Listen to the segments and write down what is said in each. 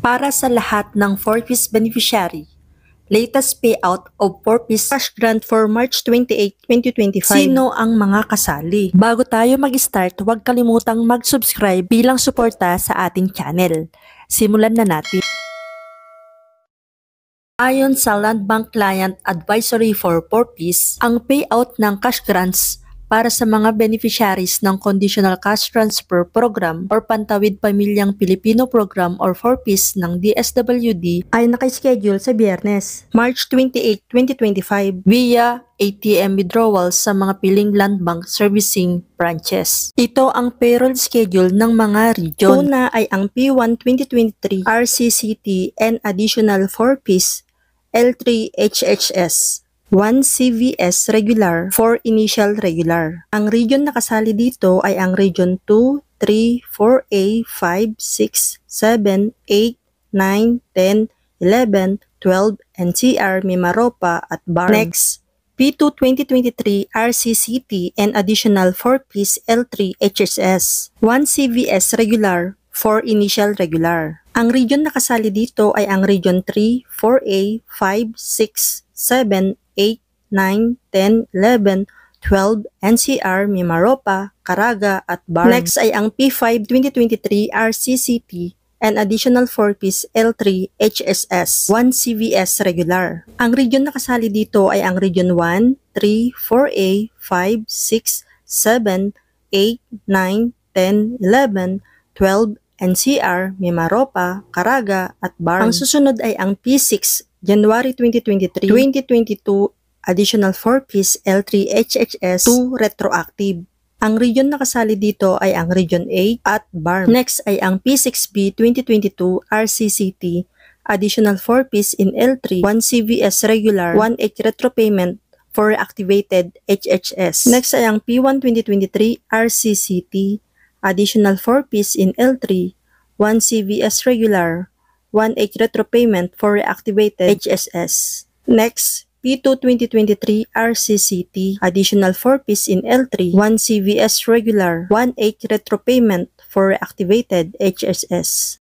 Para sa lahat ng 4-piece beneficiary, latest payout of 4-piece cash grant for March 28, 2025. Sino ang mga kasali? Bago tayo mag-start, huwag kalimutang mag-subscribe bilang suporta sa ating channel. Simulan na natin. Ayon sa Land Bank Client Advisory for 4-piece, ang payout ng cash grants para sa mga beneficiaries ng Conditional Cash Transfer Program or Pantawid Pamilyang Pilipino Program or 4-piece ng DSWD ay nakaschedule sa Biyernes, March 28, 2025 via ATM withdrawals sa mga piling Land Bank Servicing branches. Ito ang payroll schedule ng mga region. Una ay ang P1 2023 RCCT and additional 4-piece L3 HHS, 1 CVS regular, 4 initial regular. Ang region na kasali dito ay ang Region 2, 3, 4A, 5, 6, 7, 8, 9, 10, 11, 12, NCR, Mimaropa at BARM. Next, P2 2023 RCCT and additional 4-piece L3 HHS, 1 CVS regular, 4 initial regular. Ang region na kasali dito ay ang Region 3, 4A, 5, 6, 7, 8, 9, 10, 11, 12, NCR, Mimaropa, Caraga at BARM. Next ay ang P5 2023 RCCT and additional 4-piece L3 HSS, 1 CVS regular. Ang region na kasali dito ay ang Region 1, 3, 4A, 5, 6, 7, 8, 9, 10, 11, 12, NCR, Mimaropa, Caraga at BARM. Ang susunod ay ang P6 January 2023, 2022 additional 4-piece L3 HHS 2 retroactive. Ang region na kasali dito ay ang Region 8 at BARM. Next ay ang P6B 2022 RCCT additional 4-piece in L3 1 CVS regular 1H retro payment for reactivated HHS. Next ay ang P1 2023 RCCT additional 4-piece in L3 1 CVS regular 1H retro payment for reactivated HSS. Next, P2 2023 RCCT additional 4-piece in L3 1 CVS regular 1H retro payment for reactivated HSS.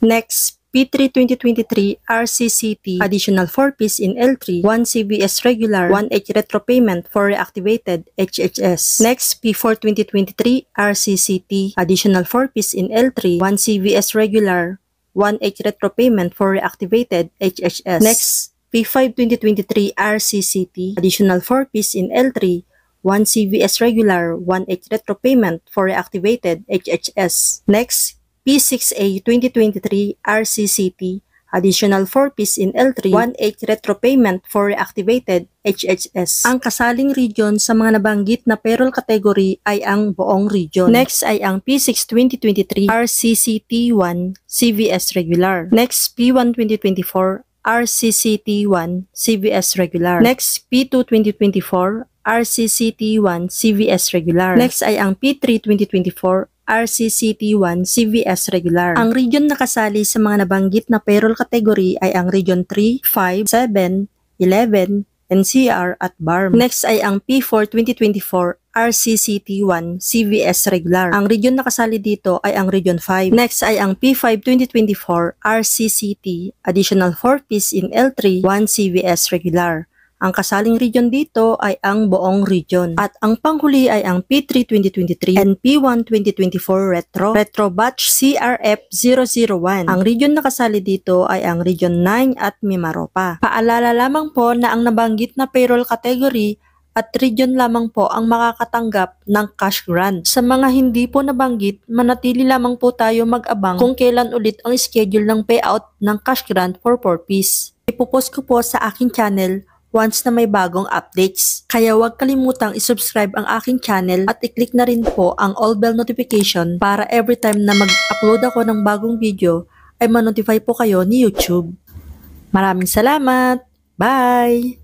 Next, P3 2023 RCCT additional 4-piece in L3 1 CVS regular 1H retro payment for reactivated HHS. Next, P4 2023 RCCT additional 4-piece in L3 1 CVS regular 1H retro payment for reactivated HHS. Next, P5 2023 RCCT additional 4-piece in L3 1 CVS regular 1H retro payment for reactivated HHS. Next, P6A 2023 RCCT additional 4-piece in L3 1H retro payment for reactivated HHS. Ang kasaling region sa mga nabanggit na payroll category ay ang buong region. Next ay ang P6 2023 RCCT1 CVS regular. Next, P1 2024 RCCT1 CVS regular. Next, P2 2024 RCCT1 CVS regular. Next ay ang P3 2024 RCCT1 CVS regular. Ang region na kasali sa mga nabanggit na payroll category ay ang Region 3, 5, 7, 11, NCR at BARM. Next ay ang P4 2024 RCCT1 CVS regular. Ang region na kasali dito ay ang Region 5. Next ay ang P5 2024 RCCT additional 4-piece in L3 1 CVS regular. Ang kasaling region dito ay ang buong region. At ang panghuli ay ang P3 2023 and P1 2024 Retro Batch CRF001. Ang region na kasali dito ay ang Region 9 at Mimaropa. Paalala lamang po na ang nabanggit na payroll category at region lamang po ang makakatanggap ng cash grant. Sa mga hindi po nabanggit, manatili lamang po tayo mag-abang kung kailan ulit ang schedule ng payout ng cash grant for 4-piece. Ipopost ko po sa aking channel once na may bagong updates. Kaya huwag kalimutang isubscribe ang aking channel at i-click na rin po ang all bell notification para every time na mag-upload ako ng bagong video ay ma-notify po kayo ni YouTube. Maraming salamat! Bye!